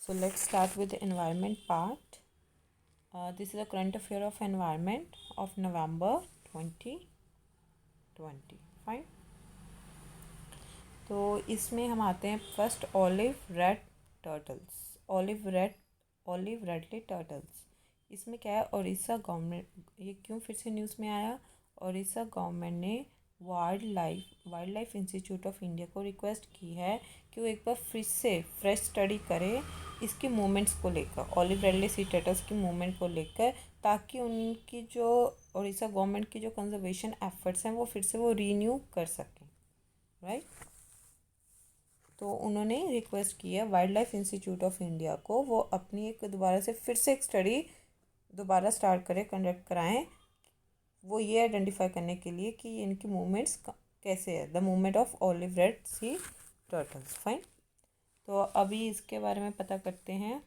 So let's start with the environment part. This is a current affair of environment of November 2020. Fine. तो इसमें हम आते हैं first olive ridley turtles. Olive ridley turtles. इसमें क्या है, उड़ीसा गवर्नमेंट, ये क्यों फिर से न्यूज़ में आया, उड़ीसा गवर्नमेंट ने wild life institute of India को रिक्वेस्ट की है कि वो एक बार फिर से फ्रेश स्टडी करे इसके मूवमेंट्स को लेकर, ऑलिव रेडली सी टर्टल्स की मूवमेंट को लेकर, ताकि उनकी जो उड़ीसा गवर्नमेंट की जो कंजर्वेशन एफर्ट्स हैं वो फिर से वो रीन्यू कर सकें. राइट. तो उन्होंने रिक्वेस्ट की है wild life institute of India को, वो अपनी दोबारा से फिर से एक स्टडी दोबारा स्टार्ट करें, कंडक्ट कराएं, वो ये आइडेंटिफाई करने के लिए कि इनकी मूवमेंट्स कैसे है, the movement of olive ridley turtles. Fine. तो अभी इसके बारे में पता करते हैं.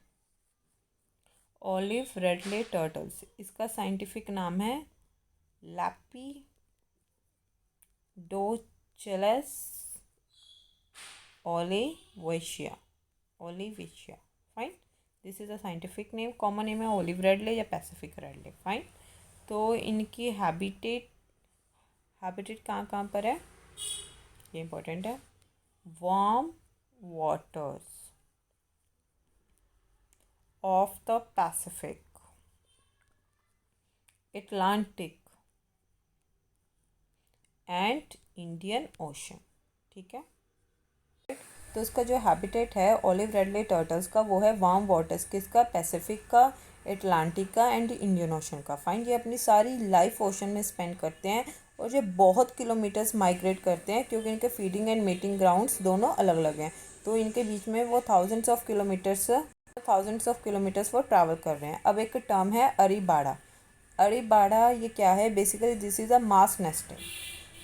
ऑलिव रेडले टर्टल्स, इसका साइंटिफिक नाम है Lepidochelys olivacea. Fine. This is a scientific name. Common name है ऑलिव रेडले या पैसिफिक रेडले. फाइन. तो इनकी हैबिटेट कहाँ पर है, ये इम्पोर्टेंट है. Warm waters of the Pacific, Atlantic and Indian Ocean. ठीक है. तो इसका जो हैबिटेट है ऑलिव रेडले टर्टल्स का, वो है वार्म वाटर्स, किसका, पैसिफिक का, एटलांटिक का एंड इंडियन ओशन का. फाइन. ये अपनी सारी लाइफ ओशन में स्पेंड करते हैं और ये बहुत किलोमीटर्स माइग्रेट करते हैं, क्योंकि इनके फीडिंग एंड मीटिंग ग्राउंड्स दोनों अलग अलग हैं. तो इनके बीच में वो थाउजेंड्स ऑफ किलोमीटर्स वो ट्रैवल कर रहे हैं. अब एक टर्म है अरीबाड़ा. ये क्या है, basically this is a mass nesting.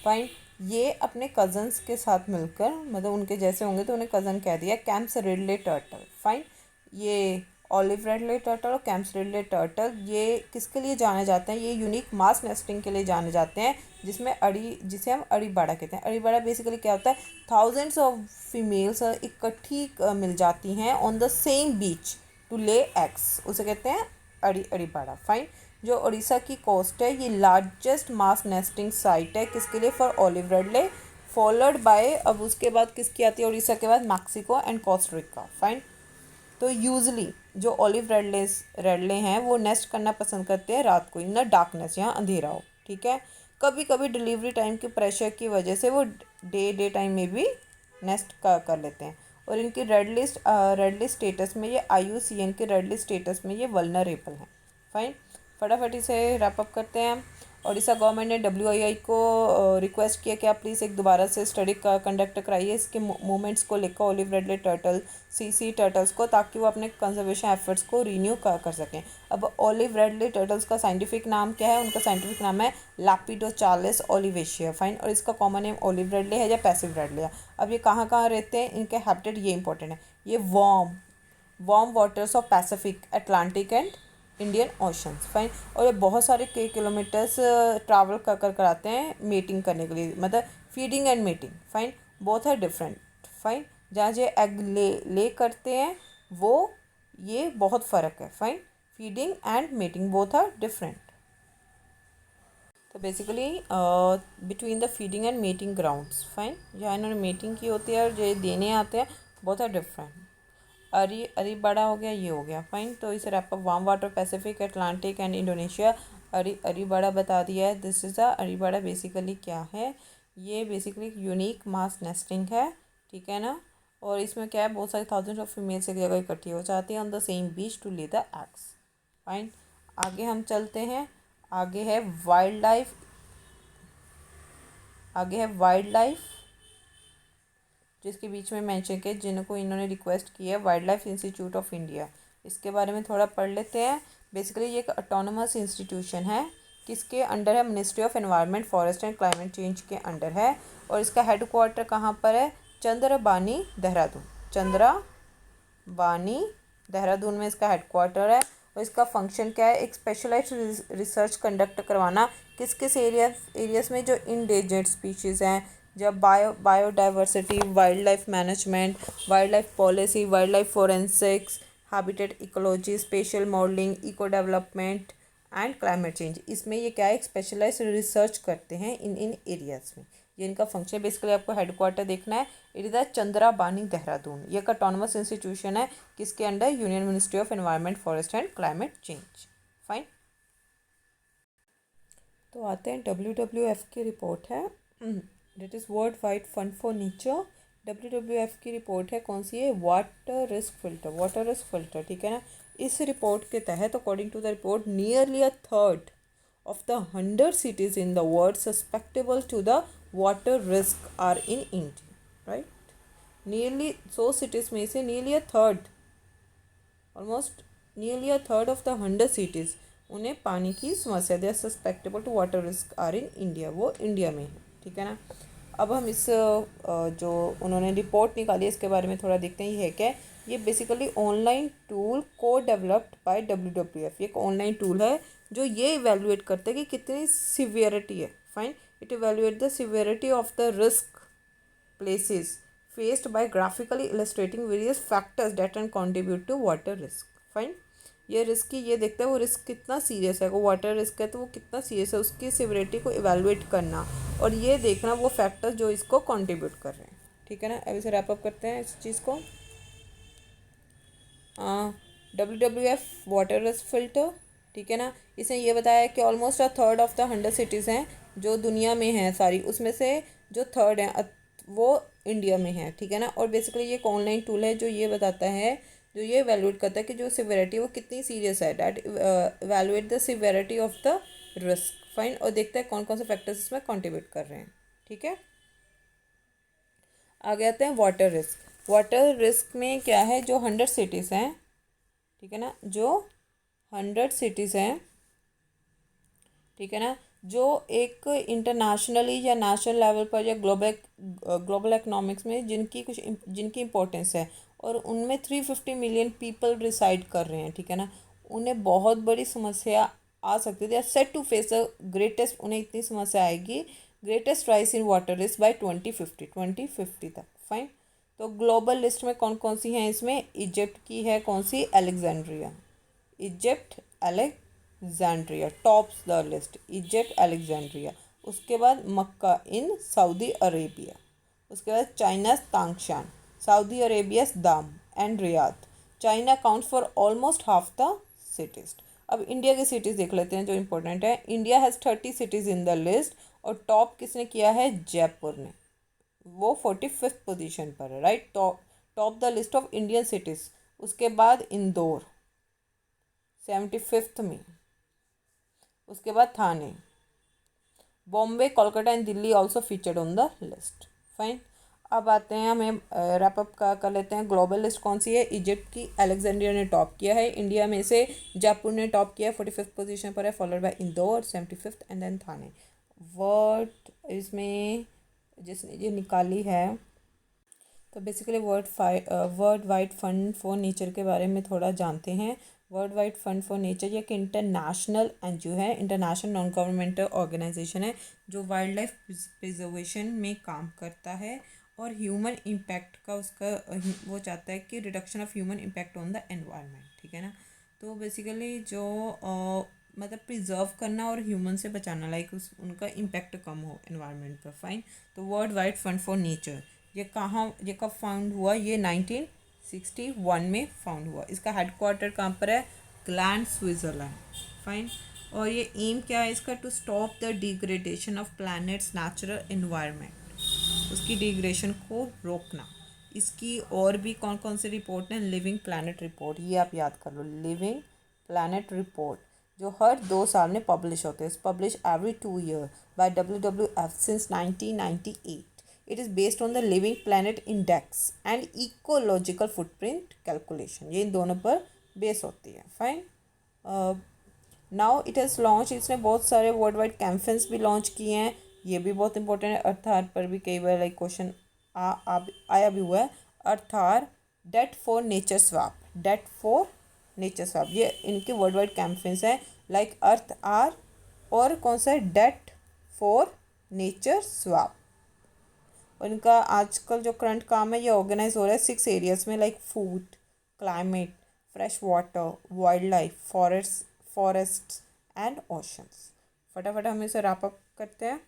Fine. ये अपने कज़न्स के साथ मिलकर, मतलब उनके जैसे होंगे तो उन्हें कज़न कह दिया, कैम्प्स रिडले टर्टल. फाइन. ये ऑलिव रेडले टर्टल और कैम्प्स रिडले टर्टल, ये किसके लिए जाने जाते हैं, ये यूनिक मास नेस्टिंग के लिए जाने जाते हैं, जिसे हम अरीबाड़ा कहते हैं. अरीबाड़ा बेसिकली क्या होता है, थाउजेंड्स ऑफ फीमेल्स इकट्ठी मिल जाती हैं on the same beach to lay eggs, उसे कहते हैं अरीबाड़ा. फाइन. जो उड़ीसा की कोस्ट है, ये लार्जेस्ट मास नेस्टिंग साइट है किसके लिए, for olive ridley, followed by, अब उसके बाद किसकी आती है उड़ीसा के बाद, Mexico and Costa Rica. Fine. तो यूजली जो ऑलिव रेडले हैं वो नेस्ट करना पसंद करते हैं रात को, इन द डार्कनेस, यहाँ अंधेरा हो. ठीक है. कभी कभी डिलीवरी टाइम के प्रेशर की वजह से वो डे टाइम में भी नेस्ट कर लेते हैं. और इनकी रेड लिस्ट स्टेटस में, ये IUCN के रेड लिस्ट स्टेटस में ये वल्नरेबल हैं. फाइन. फटाफट इसे रैप अप करते हैं. उड़ीसा गवर्नमेंट ने WII को रिक्वेस्ट किया कि आप प्लीज़ एक दोबारा से स्टडी कंडक्ट कराइए इसके मूवमेंट्स को लेकर, ऑलिव रेडले टर्टल सी टर्टल्स को, ताकि वो अपने कंजर्वेशन एफर्ट्स को रीन्यू कर सकें. अब ऑलिव रेडले टर्टल्स का साइंटिफिक नाम क्या है, उनका साइंटिफिक नाम है लैपिडोचेलस ओलिवेशिया. फाइन. और इसका कॉमन नेम ऑलिव रेडले है या पैसिफिक रेडले है. अब ये कहाँ रहते हैं, इनके हैबिटेट ये इंपॉर्टेंट है. ये warm waters of Pacific, Atlantic and Indian oceans. Fine. और ये बहुत सारे किलोमीटर्स ट्रैवल कर आते हैं मीटिंग करने के लिए, मतलब feeding and meeting. Fine. Both are different. Fine. जहाँ जो एग ले करते हैं वो, ये बहुत फ़र्क है. Fine. Feeding and meeting both are different. तो basically between the feeding and meeting grounds. Fine. जहाँ इन्होंने मीटिंग की होती है और जो देने आते हैं, बोथ आर डिफरेंट. अरीबाड़ा हो गया, ये हो गया. फाइन. तो इसे wrap up, warm water, Pacific, Atlantic and Indonesia. अरीबाड़ा बता दिया है. दिस इज़ अरीबाड़ा बेसिकली क्या है, ये बेसिकली यूनिक मास नेस्टिंग है. ठीक है ना. और इसमें क्या है, बहुत सारे थाउजेंड्स ऑफ फीमेल्स एक जगह इकट्ठी हो जाती हैं on the same beach to lay the eggs. Fine. आगे हम चलते हैं. आगे है वाइल्ड लाइफ, जिसके बीच में मेंशन किया, जिनको इन्होंने रिक्वेस्ट की है, wild life institute of India. इसके बारे में थोड़ा पढ़ लेते हैं. बेसिकली ये एक ऑटोनोमस इंस्टीट्यूशन है, किसके अंडर है, ministry of environment, forest and climate change के अंडर है. और इसका हेड क्वार्टर कहाँ पर है, चंद्रबानी देहरादून में इसका हेड क्वार्टर है. और इसका फंक्शन क्या है, एक स्पेशलाइज्ड रिसर्च कंडक्ट करवाना किस किस एरियाज में, जो इंडेंजर्ड स्पीशीज़ हैं, जब biodiversity, wildlife management, wildlife policy, wildlife forensics, habitat ecology, spatial modelling, eco development and climate change. इसमें ये क्या है, एक स्पेशलाइज रिसर्च करते हैं इन एरियाज़ में। ये इनका फंक्शन, बेसिकली आपको हेडक्वार्टर देखना है, इट इज़ द चंद्राबानी देहरादून। ये एक ऑटोनमस इंस्टीट्यूशन है, किसके under, union ministry of environment, forest and climate change. Fine. तो आते हैं WWF की रिपोर्ट है, that is world wide fund for nature. WWF की रिपोर्ट है, कौन सी है, वाटर रिस्क फिल्टर, ठीक है ना। इस रिपोर्ट के तहत, according to the report, nearly a third of the 100 cities in the world susceptible to the water risk are in India, right? Nearly 100 cities में से nearly a third, almost nearly a third of the 100 cities, उन्हें पानी की समस्या, they are susceptible to water risk are in India, वो India में है, ठीक है ना। अब हम इस जो उन्होंने रिपोर्ट निकाली है इसके बारे में थोड़ा देखते हैं, ये है क्या। ये बेसिकली ऑनलाइन टूल को डेवलप्ड बाय WWF। ये एक ऑनलाइन टूल है जो ये इवेल्युएट करता है कि कितनी सिवियरिटी है। Fine. It evaluate the severity of the risk places faced by graphically illustrating various factors that can contribute to water risk. Fine. ये रिस्क की, ये देखता है वो रिस्क कितना सीरियस है, वो वाटर रिस्क है तो वो कितना सीरियस है, उसकी सिवियरिटी को इवेल्युएट करना और ये देखना वो फैक्टर्स जो इसको कंट्रीब्यूट कर रहे हैं, ठीक है ना। अब इसे रैप अप करते हैं इस चीज़ को। WWF वाटर रिस्क फिल्टर, ठीक है ना। इसने ये बताया कि almost a third of the 100 cities हैं जो दुनिया में हैं सारी, उसमें से जो थर्ड हैं वो इंडिया में है, ठीक है ना। और बेसिकली ये एक ऑनलाइन टूल है जो ये बताता है, जो ये इवेल्युएट करता है कि जो सिवियरिटी वो कितनी सीरियस है, that evaluate the severity of the risk. Fine. और देखता है कौन कौन से फैक्टर्स इसमें कंट्रीब्यूट कर रहे हैं, ठीक है। आगे आते हैं वाटर रिस्क। वाटर रिस्क में क्या है, जो 100 सिटीज़ हैं, ठीक है ना, जो 100 सिटीज़ हैं, ठीक है ना, जो एक इंटरनेशनली या नेशनल लेवल पर या ग्लोबल इकोनॉमिक्स में जिनकी इम्पोर्टेंस है और उनमें 350 मिलियन पीपल रिसाइड कर रहे हैं, ठीक है ना। उन्हें बहुत बड़ी समस्या आ सकती है, set to face the greatest, उन्हें इतनी समस्या आएगी, greatest rise in water risk by 2050 तक। फाइन। तो ग्लोबल लिस्ट में कौन कौन सी हैं, इसमें इजिप्ट की है, कौन सी, Alexandria. Egypt, Alexandria tops the list, Egypt, Alexandria. उसके बाद मक्का इन सऊदी अरेबिया। उसके बाद China, Tangshan. Saudi Arabia, Dammam and Riyadh. China counts for almost half the cities. अब इंडिया की सिटीज़ देख लेते हैं जो इंपॉर्टेंट है। India has 30 cities in the list और टॉप किसने किया है, जयपुर ने, वो 45th पोजीशन पर है, right. Top the list of Indian cities. उसके बाद इंदौर 75th में। उसके बाद Thane, Bombay, Kolkata and Delhi also featured on the list. Fine. अब आते हैं, हमें रैप अप कर लेते हैं। ग्लोबल लिस्ट कौन सी है, इजिप्ट की अलेक्जेंड्रिया ने टॉप किया है। इंडिया में से जयपुर ने टॉप किया है, 45th पोजीशन पर है, followed by Indore 75th and then Thane. World इसमें जिसने ये निकाली है, तो basically world wide fund for nature के बारे में थोड़ा जानते हैं। World wide fund for nature ये एक इंटरनेशनल एनजीओ है, इंटरनेशनल नॉन गवर्नमेंटल ऑर्गेनाइजेशन है जो वाइल्ड लाइफ प्रिजर्वेशन में काम करता है और ह्यूमन इम्पैक्ट का उसका वो चाहता है कि reduction of human impact on the environment, ठीक है ना। तो बेसिकली जो मतलब प्रिजर्व करना और ह्यूमन से बचाना, लाइक उनका इम्पैक्ट कम हो एनवायरनमेंट पर। फाइन। तो world wide fund for nature ये कब फाउंड हुआ, ये 1961 में फाउंड हुआ। इसका हेडक्वार्टर कहाँ पर है, ग्लैंड, स्विट्ज़रलैंड। फाइन। और ये एम क्या है इसका, to stop the degradation of planet's natural environment, उसकी डिग्रेडेशन को रोकना। इसकी और भी कौन कौन से रिपोर्ट हैं, लिविंग प्लैनेट रिपोर्ट, ये आप याद कर लो, लिविंग प्लैनेट रिपोर्ट, जो हर 2 साल में पब्लिश होते हैं, publish every 2 year by WWF since 1998। It is based on the Living Planet Index and Ecological Footprint Calculation। ये इन दोनों पर बेस होती है। Fine. Now it has launch, इसने बहुत सारे वर्ल्ड वाइड कैंपेन्स भी लॉन्च किए हैं, ये भी बहुत इंपॉर्टेंट है। अर्थार पर भी कई बार लाइक क्वेश्चन आया भी हुआ है। Earth Hour, debt for nature swap, debt for nature swap, ये इनके वर्ल्ड वाइड कैंपेन्स हैं, लाइक अर्थ आर और कौन सा है, डेट फॉर नेचर स्वैप। और इनका आजकल जो करंट काम है ये ऑर्गेनाइज हो रहा है 6 एरियाज़ में, like food, climate, fresh water, wild life, forests and oceans. फटाफट हम इसे रैप अप करते हैं।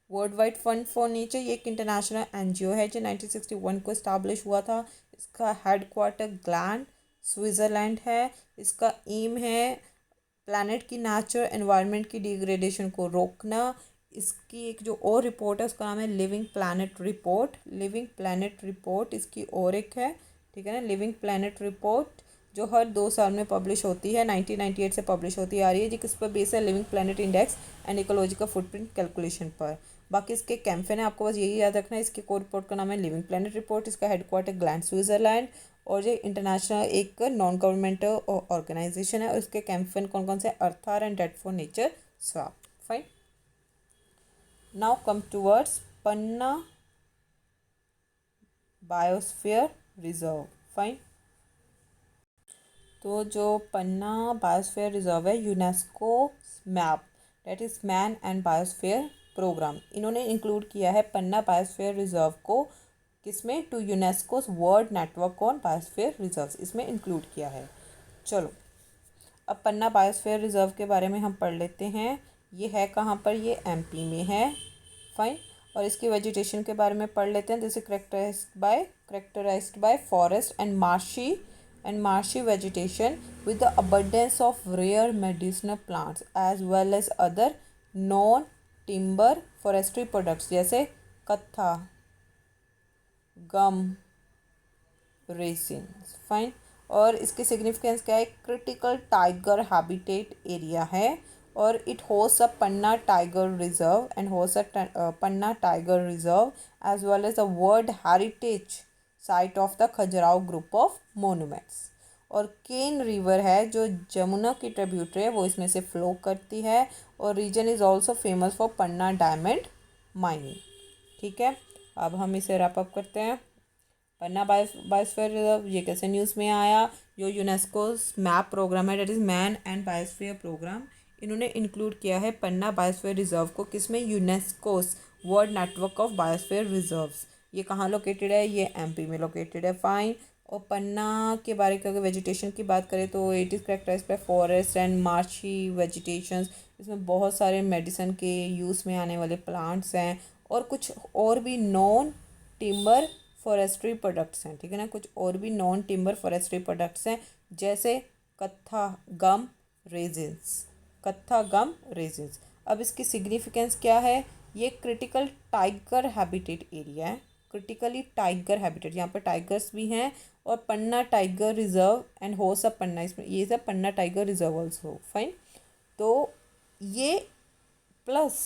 World wide fund for nature ये एक इंटरनेशनल एनजीओ है जो 1961 को इस्टाब्लिश हुआ था। इसका हेडक्वार्टर ग्लैंड स्विट्ज़रलैंड है। इसका एम है प्लैनेट की नेचर एनवायरनमेंट की डिग्रेडेशन को रोकना। इसकी एक जो और रिपोर्ट है उसका नाम है living planet report. Living planet report इसकी और एक है, ठीक है ना, लिविंग प्लैनेट रिपोर्ट जो हर 2 साल में पब्लिश होती है। 1998 से पब्लिश होती आ रही है, जी किस पर बेस है, living planet index and ecological footprint calculation पर। बाकी इसके कैंपेन है, आपको बस यही याद रखना है। इसकी कोर रिपोर्ट का नाम है लिविंग प्लैनेट रिपोर्ट। इसका हेडक्वार्टर ग्लैंड स्विट्ज़रलैंड और ये इंटरनेशनल एक नॉन गवर्नमेंटल ऑर्गेनाइजेशन है। और इसके कैंपेन कौन कौन से, Earth Hour and debt for nature swap. Fine, now come towards Panna biosphere reserve. Fine, तो जो पन्ना बायोस्फीयर रिजर्व है, UNESCO MAB that is man and biosphere programme, इन्होंने इंक्लूड किया है पन्ना बायोस्फीयर रिजर्व को किसमें, to UNESCO's world network on biosphere reserves, इसमें include किया है। चलो अब पन्ना बायोस्फीयर रिजर्व के बारे में हम पढ़ लेते हैं। ये है कहाँ पर, ये एमपी में है। फाइन, और इसकी वेजिटेशन के बारे में पढ़ लेते हैं। This is characterised bye forest and marshy vegetation with the abundance of rare medicinal plants as well as other non-timber forestry products जैसे कत्था, गम, रेसिन। फाइन, और इसकी सिग्निफिकेंस क्या है, क्रिटिकल टाइगर हैबिटेट एरिया है और it host a Panna tiger reserve and host a Panna tiger reserve as well as the world heritage site of the Khajuraho group of monuments. और Ken river है जो जमुना की ट्रिब्यूटरी है, वो इसमें से फ्लो करती है। और region is also famous for Panna diamond mining. ठीक है, अब हम इसे रैप अप करते हैं। पन्ना बायोस्फीयर रिजर्व ये कैसे न्यूज़ में आया, जो यूनेस्को मैप प्रोग्राम है, that is man and biosphere programme, इन्होंने इंक्लूड किया है पन्ना बायोस्फीयर रिजर्व को किसमें, UNESCO's world network of biosphere reserves. ये कहाँ लोकेटेड है, ये एमपी में लोकेटेड है। फाइन, और पन्ना के बारे में अगर वेजिटेशन की बात करें तो it is characterised bye forest and marshy vegetations. इसमें बहुत सारे मेडिसिन के यूज़ में आने वाले प्लांट्स हैं और कुछ और भी नॉन टिम्बर फॉरेस्ट्री प्रोडक्ट्स हैं, ठीक है ना, कुछ और भी नॉन टिम्बर फॉरेस्ट्री प्रोडक्ट्स हैं जैसे कत्था, गम, रेजिन्स। कत्था, गम, रेजिन्स। अब इसकी सिग्निफिकेंस क्या है, ये क्रिटिकल टाइगर हैबिटेट एरिया है। क्रिटिकली टाइगर हैबिटेट, यहाँ पर टाइगर्स भी हैं और पन्ना टाइगर रिजर्व एंड हो सब पन्ना, इसमें ये सब पन्ना टाइगर रिजर्व ऑल्सो। फाइन, तो ये plus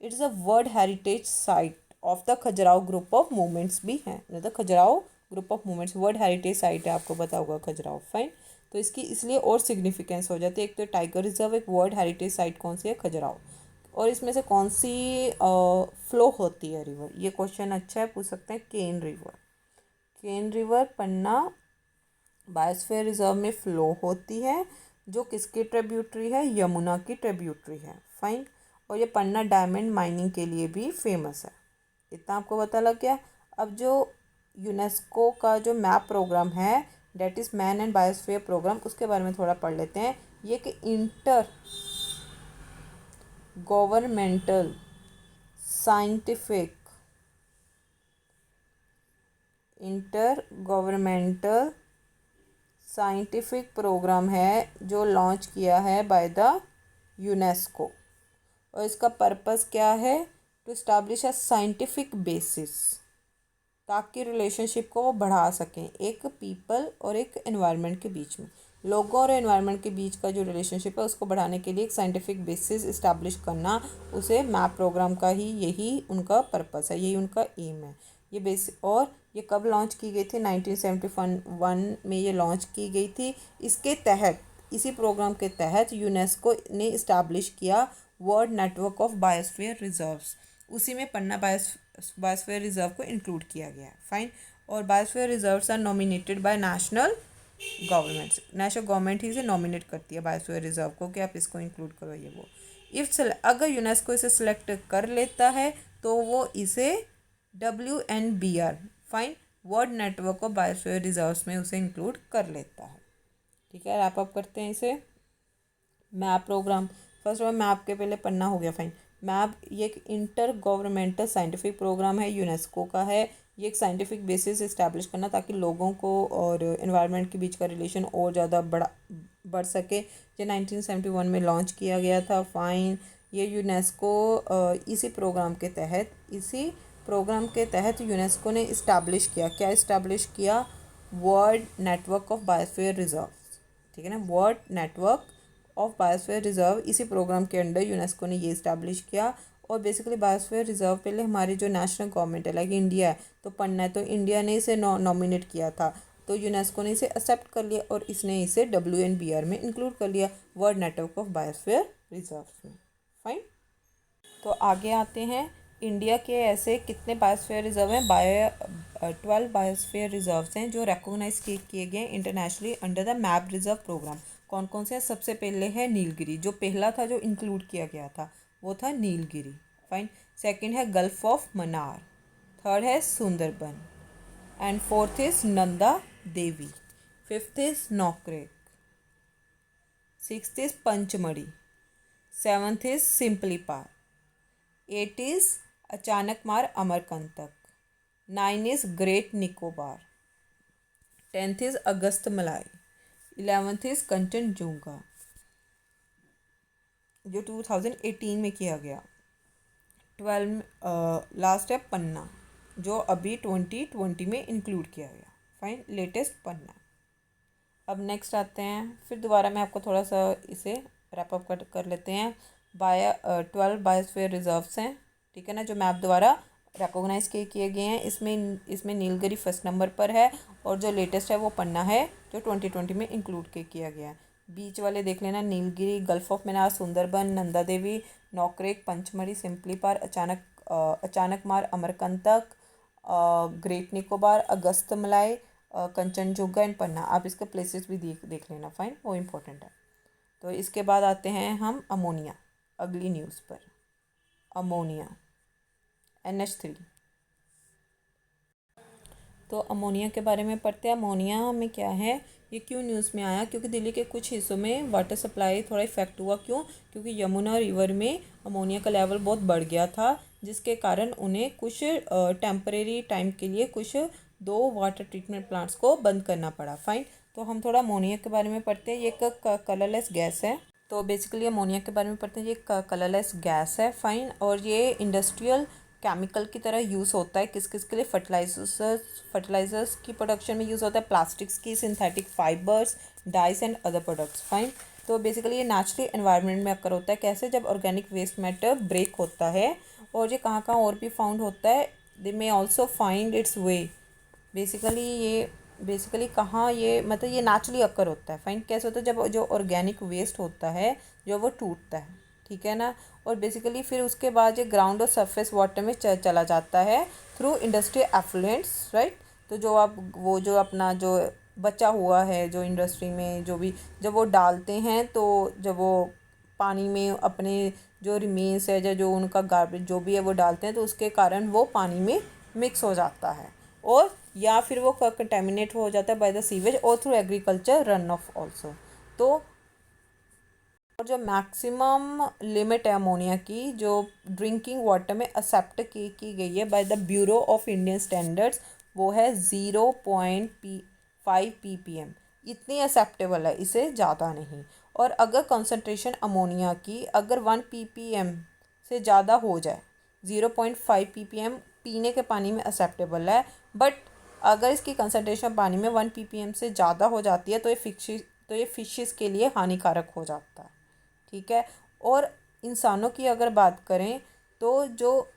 it is a world heritage site of the Khajuraho group of movements भी हैं। मतलब Khajuraho group of movements world heritage site है, आपको पता होगा खजुराहो। फाइन, तो इसकी इसलिए और सिग्निफिकेंस हो जाती है। एक तो टाइगर रिजर्व, एक वर्ल्ड हेरिटेज साइट कौन सी है, खजुराहो। और इसमें से कौन सी फ्लो होती है रिवर, ये क्वेश्चन अच्छा है, पूछ सकते हैं। केन रिवर, केन रिवर पन्ना बायोस्फीयर रिजर्व में फ्लो होती है, जो किसकी ट्रिब्यूटरी है, यमुना की ट्रिब्यूटरी है। फाइन, और ये पन्ना डायमंड माइनिंग के लिए भी फेमस है। इतना आपको पता लग गया। अब जो यूनेस्को का जो मैप प्रोग्राम है, that is man and biosphere programme, उसके बारे में थोड़ा पढ़ लेते हैं। ये कि इंटर गवर्नमेंटल साइंटिफिक प्रोग्राम है जो लॉन्च किया है बाय द यूनेस्को। और इसका पर्पस क्या है, to establish a scientific basis, ताकि रिलेशनशिप को वो बढ़ा सकें एक पीपल और एक एनवायरनमेंट के बीच में, लोगों और एनवायरनमेंट के बीच का जो रिलेशनशिप है उसको बढ़ाने के लिए एक साइंटिफिक बेसिस इस्टाब्लिश करना, उसे मैप प्रोग्राम का ही यही उनका पर्पस है, यही उनका एम है। ये बेस, और ये कब लॉन्च की गई थी, 1971 में ये लॉन्च की गई थी। इसके तहत, इसी प्रोग्राम के तहत यूनेस्को ने इस्टाब्लिश किया world network of biosphere reserves, उसी में पन्ना बायोस्फीयर रिजर्व को इंक्लूड किया गया है। फाइन, और biosphere reserves are nominated by national government ही इसे नॉमिनेट करती है बायोस्फीयर रिजर्व को कि आप इसको इंक्लूड करो, ये वो। अगर यूनेस्को इसे सिलेक्ट कर लेता है तो वो इसे WNBR, fine, world network of biosphere reserves में उसे इंक्लूड कर लेता है। ठीक है, रैप अप करते हैं इसे। MAB programme, first of all MAB के पहले पन्ना हो गया, फाइन। मैप ये एक इंटर गवर्नमेंटल साइंटिफिक प्रोग्राम है, यूनेस्को का है। ये एक साइंटिफिक बेसिस इस्टेब्लिश करना ताकि लोगों को और एनवायरनमेंट के बीच का रिलेशन और ज़्यादा बढ़ सके। ये 1971 में लॉन्च किया गया था, फाइन। ये यूनेस्को इसी प्रोग्राम के तहत यूनेस्को ने इस्टेब्लिश किया, क्या इस्टेब्लिश किया? World network of biosphere reserves. ठीक है ना, world network of biosphere reserve इसी प्रोग्राम के अंडर यूनेस्को ने ये इस्टेब्लिश किया। और बेसिकली बायोस्फीयर रिजर्व पहले हमारी जो नेशनल गवर्नमेंट है, लाइक इंडिया है, तो पढ़ना है, तो इंडिया ने इसे नॉमिनेट किया था, तो यूनेस्को ने इसे एक्सेप्ट कर लिया और इसने इसे WNBR में इंक्लूड कर लिया, world network of biosphere reserve में, फाइन। तो आगे आते हैं, इंडिया के ऐसे कितने बायोस्फीयर रिजर्व हैं? 12 बायोस्फीयर रिजर्व्स हैं जो रिकॉग्नाइज किए गए internationally under the MAB reserve programme. कौन कौन से? सबसे पहले है नीलगिरी, जो पहला था जो इंक्लूड किया गया था वो था नीलगिरी, फाइन। सेकंड है गल्फ ऑफ मन्नार, थर्ड है Sundarban, and fourth is Nanda Devi, fifth is Nokrek, sixth is Pachmarhi, seventh is Simlipal, 8 is Achanakmar Amarkantak, 9 is great Nicobar, 10th is Agasthyamalai, 11th is Kanchenjunga जो 2018 में किया गया, 12 लास्ट है पन्ना जो अभी 2020 में इंक्लूड किया गया, फाइन, लेटेस्ट पन्ना। अब नेक्स्ट आते हैं, फिर दोबारा मैं आपको थोड़ा सा इसे रैप अप कर लेते हैं। 12 बायोस्फीयर रिजर्व्स हैं, ठीक है ना, जो मैप द्वारा रिकॉग्नाइज किए गए हैं। इसमें नीलगिरी फर्स्ट नंबर पर है और जो लेटेस्ट है वो पन्ना है जो 2020 में इंक्लूड किया गया है। बीच वाले देख लेना, Nilgiri, gulf of Mannar, Sundarban, Nanda Devi, Nokrek, Pachmarhi, Simlipal, Achanakmar Amarkantak, great Nicobar, Agasthyamalai, Kanchenjunga and पन्ना। आप इसके प्लेसेस भी देख लेना, फाइन, वो इम्पोर्टेंट है। तो इसके बाद आते हैं हम अमोनिया, अगली न्यूज़ पर। Ammonia NH3। तो अमोनिया के बारे में पढ़ते हैं। अमोनिया में क्या है, ये क्यों न्यूज़ में आया? क्योंकि दिल्ली के कुछ हिस्सों में वाटर सप्लाई थोड़ा इफेक्ट हुआ। क्यों? क्योंकि यमुना रिवर में अमोनिया का लेवल बहुत बढ़ गया था, जिसके कारण उन्हें कुछ टेम्परेरी टाइम के लिए कुछ 2 वाटर ट्रीटमेंट प्लांट्स को बंद करना पड़ा, फाइन। तो हम थोड़ा अमोनिया के बारे में पढ़ते हैं। ये एक कलरलेस गैस है। तो बेसिकली अमोनिया के बारे में पढ़ते हैं। ये कलरलेस गैस है, फाइन, और ये इंडस्ट्रियल केमिकल की तरह यूज़ होता है। किस किस के लिए? फर्टिलाइजर्स की प्रोडक्शन में यूज़ होता है, प्लास्टिक्स की, synthetic fibres, dice and other products, fine. तो बेसिकली ये नेचुरली एनवायरनमेंट में अकर होता है। कैसे? जब ऑर्गेनिक वेस्ट मैटर ब्रेक होता है। और ये कहाँ कहाँ और भी फाउंड होता है? दे मे ऑल्सो फाइंड इट्स वे। बेसिकली कहाँ ये, मतलब ये नेचुरली अकर होता है, फाइन। कैसे होता है? जब जो ऑर्गेनिक वेस्ट होता है जो वो टूटता है, ठीक है ना, और बेसिकली फिर उसके बाद ये ग्राउंड और सरफेस वाटर में चला जाता है थ्रू इंडस्ट्री एफ्लुएंट्स, राइट। तो जो आप वो जो अपना जो बचा हुआ है जो इंडस्ट्री में जो भी जब वो डालते हैं, तो जब वो पानी में अपने जो रिमेन्स है जो उनका गार्बेज जो भी है वो डालते हैं, तो उसके कारण वो पानी में मिक्स हो जाता है, और या फिर वो कंटेमिनेट हो जाता है बाय द सीवेज और through agriculture run of also. तो और जो मैक्सिमम लिमिट है अमोनिया की जो ड्रिंकिंग वाटर में एक्सेप्ट की गई है by the bureau of Indian standards, वो है 0.5 ppm। इतनी एक्सेप्टेबल है, इसे ज़्यादा नहीं। और अगर कंसनट्रेशन अमोनिया की अगर 1 ppm से ज़्यादा हो जाए, 0.5 ppm पीने के पानी में एक्सेप्टेबल है, बट अगर इसकी कंसनट्रेशन पानी में 1 ppm से ज़्यादा हो जाती है तो ये फिशेस के लिए हानिकारक हो जाता है, ठीक है। और इंसानों की अगर बात करें तो जो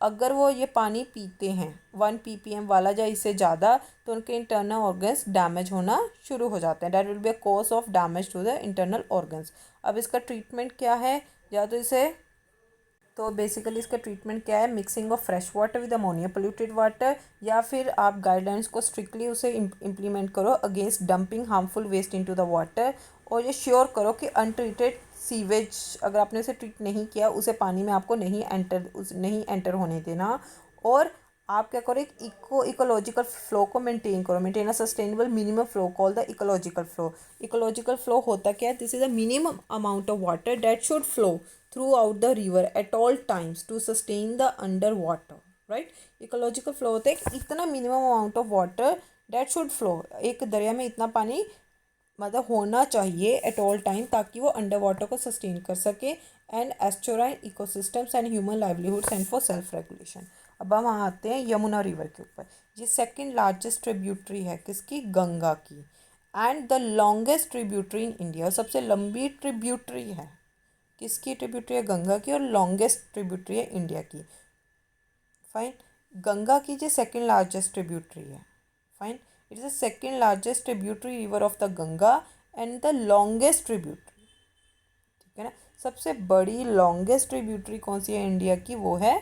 अगर वो ये पानी पीते हैं 1 ppm वाला या इससे ज़्यादा, तो उनके इंटरनल ऑर्गन्स डैमेज होना शुरू हो जाते हैं। That will be a cause of damage to the internal organs. अब इसका ट्रीटमेंट क्या है? या तो बेसिकली इसका ट्रीटमेंट क्या है? Mixing of fresh water with ammonia polluted water, या फिर आप गाइडलाइंस को स्ट्रिक्टली उसे इम्प्लीमेंट करो against dumping harmful waste into the water. और ये श्योर करो कि अनट्रीटेड सीवेज, अगर आपने उसे ट्रीट नहीं किया, उसे पानी में आपको नहीं एंटर होने देना। और आप क्या करो, एक इकोलॉजिकल फ्लो को maintain a sustainable minimum flow call the ecological flow. Ecological flow होता क्या है? This is a minimum amount of water that should flow throughout the river at all times to sustain the underwater, right. Ecological flow होता है इतना minimum amount of water that should flow, एक दरिया में इतना पानी मतलब होना चाहिए एट ऑल टाइम ताकि वो अंडर वाटर को सस्टेन कर सके, and estuarine ecosystems and human livelihoods and for self regulation. अब हम आते हैं यमुना रिवर के ऊपर। ये सेकंड लार्जेस्ट ट्रिब्यूटरी है किसकी? गंगा की, and the longest tributary in India, सबसे लंबी ट्रिब्यूटरी है किसकी? ट्रिब्यूटरी है गंगा की, और लॉन्गेस्ट ट्रिब्यूटरी है इंडिया की। फाइन, गंगा की जो सेकंड लार्जेस्ट ट्रिब्यूटरी है, fine, it is the second largest tributary river of the Ganga and the longest tributary, ठीक है ना। सबसे बड़ी लॉन्गेस्ट ट्रिब्यूटरी कौन सी है इंडिया की? वो है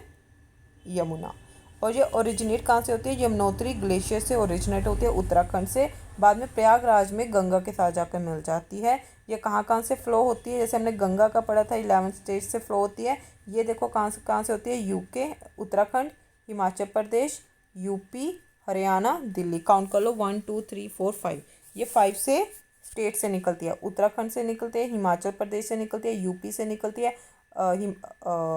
यमुना। और ये ओरिजिनेट कहाँ से होती है? यमुनोत्री ग्लेशियर से ओरिजिनेट होती है, उत्तराखंड से, बाद में प्रयागराज में गंगा के साथ जाकर मिल जाती है। ये कहाँ कहाँ से फ़्लो होती है? जैसे हमने गंगा का पढ़ा था 11 स्टेट से फ़्लो होती है। ये देखो कहाँ से होती है? UK, Uttarakhand, Himachal Pradesh, UP, Haryana, Delhi. Count कर लो 1 2 3 4 5, ये 5 से स्टेट से निकलती है। उत्तराखंड से निकलती है, हिमाचल प्रदेश से निकलती है, यूपी से निकलती है,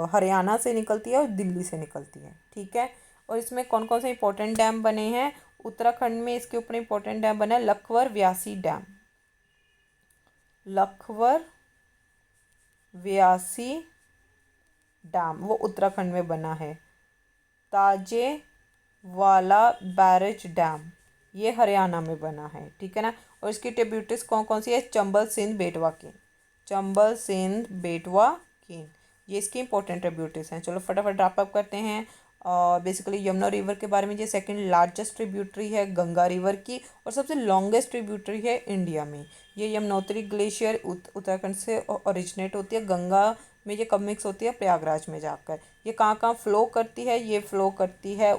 हरियाणा से निकलती है और दिल्ली से निकलती है, ठीक है। और इसमें कौन कौन से इंपॉर्टेंट डैम बने हैं? उत्तराखंड में इसके ऊपर इंपॉर्टेंट डैम बना है लखवर व्यासी डैम, लखवर व्यासी डैम वो उत्तराखंड में बना है। ताजे वाला बैरेज डैम ये हरियाणा में बना है, ठीक है ना। और इसकी ट्रिब्यूटरीज कौन कौन सी है? चंबल, सिंध, बेटवा, केन, चंबल, सिंध, बेटवा, केन, ये इसकी इंपॉर्टेंट ट्रिब्यूटरीज हैं। चलो फटाफट रैप अप करते हैं। और बेसिकली यमुना रिवर के बारे में, ये सेकंड लार्जेस्ट ट्रिब्यूटरी है गंगा रिवर की, और सबसे लॉन्गेस्ट ट्रिब्यूटरी है इंडिया में। ये यमुनोत्री ग्लेशियर उत्तराखंड से ओरिजिनेट होती है, गंगा में ये कब मिक्स होती है? प्रयागराज में जाकर। ये कहाँ कहाँ फ़्लो करती है? ये फ़्लो करती है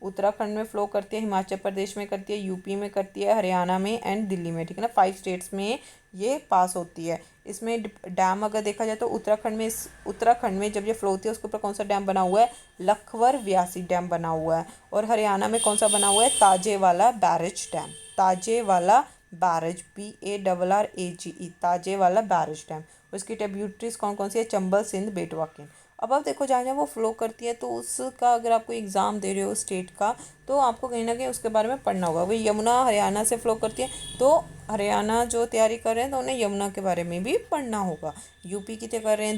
उत्तराखंड में फ़्लो करती है, हिमाचल प्रदेश में करती है, यूपी में करती है, हरियाणा में एंड दिल्ली में, ठीक है ना। 5 स्टेट्स में ये पास होती है। इसमें डैम अगर देखा जाए तो उत्तराखंड में जब ये फ़्लो होती है उसके ऊपर कौन सा डैम बना हुआ है? लखवर व्यासी डैम बना हुआ है। और हरियाणा में कौन सा बना हुआ है? ताजे वाला बैरेज डैम, ताजे वाला बैरेज, BARRAGE, ताजे वाला बैरेज डैम। उसकी ट्रिब्यूटरीज कौन कौन सी है? चंबल, सिंध, बेटवा, केन। अब आप देखो जहाँ जहाँ वो फ़्लो करती है तो उसका अगर आपको एग्ज़ाम दे रहे हो स्टेट का तो आपको कहीं ना कहीं उसके बारे में पढ़ना होगा। वही यमुना हरियाणा से फ़्लो करती है तो हरियाणा जो तैयारी कर रहे हैं तो उन्हें यमुना के बारे में भी पढ़ना होगा। यूपी की कर रहे हैं,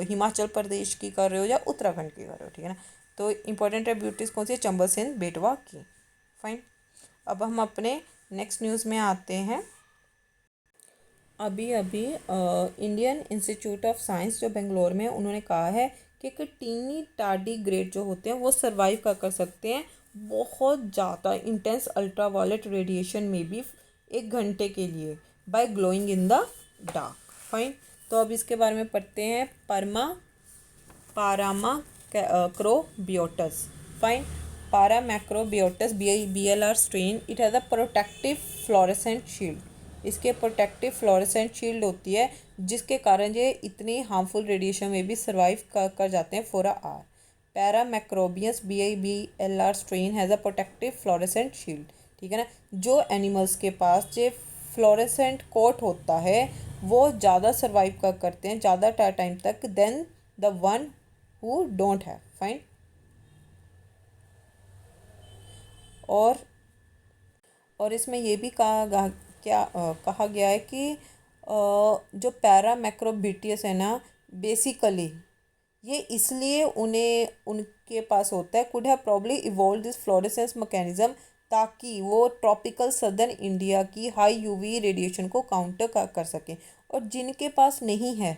हिमाचल प्रदेश की कर रहे हो या उत्तराखंड की कर रहे हो, ठीक है ना। तो इंपॉर्टेंट ट्रिब्यूटरीज कौन सी है? चंबल, सिंध, बेटवा, केन। फाइन, अब हम अपने नेक्स्ट न्यूज़ में आते हैं। अभी अभी इंडियन इंस्टीट्यूट ऑफ साइंस जो बेंगलोर में, उन्होंने कहा है कि एक टीनी टार्डिग्रेड जो होते हैं वो सर्वाइव कर सकते हैं बहुत ज़्यादा इंटेंस अल्ट्रावायलेट रेडिएशन में भी 1 घंटे के लिए, by glowing in the dark. Fine, तो अब इसके बारे में पढ़ते हैं। Paramacrobiotus, fine, Paramacrobiotus BLR strain, it has a protective fluorescent shield. इसके प्रोटेक्टिव फ्लोरेसेंट शील्ड होती है जिसके कारण ये इतनी हार्मफुल रेडिएशन में भी सर्वाइव कर जाते हैं for a hour. Paramacrobiotus BLR strain has a protective fluorescent shield, ठीक है ना। जो एनिमल्स के पास जो फ्लोरेसेंट कोट होता है वो ज़्यादा सर्वाइव करते हैं ज़्यादा टाइम तक then the one who don't have. Fine, और इसमें ये भी कहा गया है कि जो पैरामैक्रोबिटियस है ना, बेसिकली ये इसलिए उनके पास होता है, could have probably evolve this fluorescence mechanism, ताकि वो ट्रॉपिकल सदर्न इंडिया की हाई UV रेडिएशन को काउंटर कर सकें। और जिनके पास नहीं है